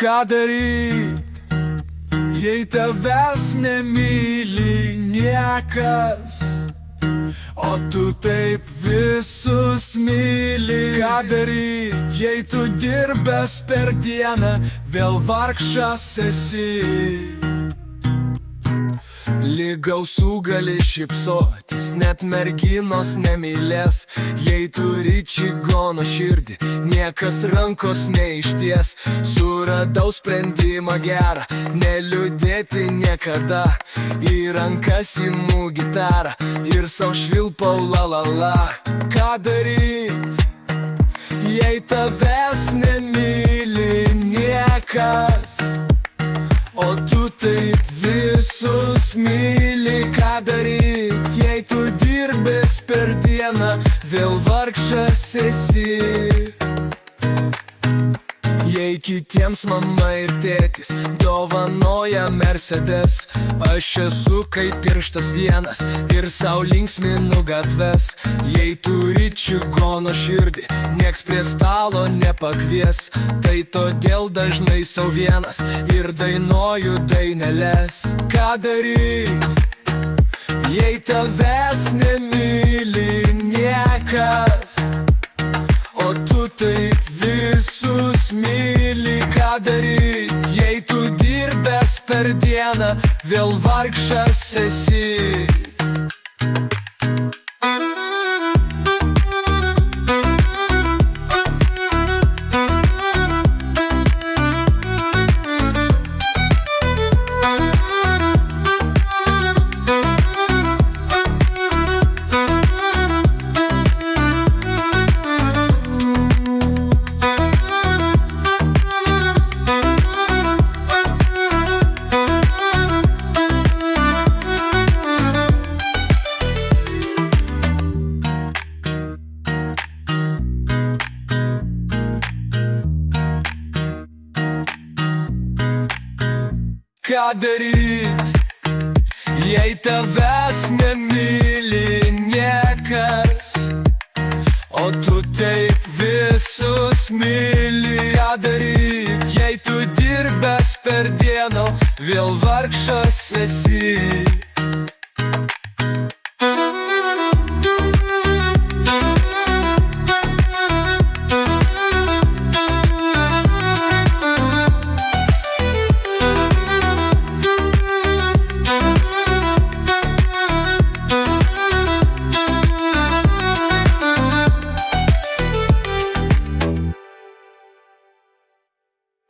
Ką daryt, jei tavęs nemyli niekas, o tu taip visus myli? Ką daryt, jei tu dirbęs per dieną vėl vargšas esi? Lyg ausų gali šypsotis, net merginos nemylės. Jei turi čigono širdį, niekas rankos neišties. Suradau sprendimą gerą, neliūdėti niekada. Į rankas imu gitarą ir sau švilpau la la la. Ką daryt, jei tavęs nemyli niekas, o tu taip visus myli? Ką daryt, jei tu dirbęs per dieną vėl vargšas esi? Jei kitiems mama ir tėtis dovanoja Mercedes, aš esu kaip pirštas vienas ir sau linksminu gatves. Jei turi čigono širdį, nieks prie stalo nepakvies. Tai todėl dažnai sau vienas ir dainuoju daineles. Ką daryt, jei tavęs nemyli niekas, o tu taip visus myli? Ką daryt, jei tu dirbęs per dieną vėl vargšas esi? Ką daryt, jei tavęs nemyli niekas, o tu taip visus myli? Ką daryt, jei tu dirbęs per dieną vėl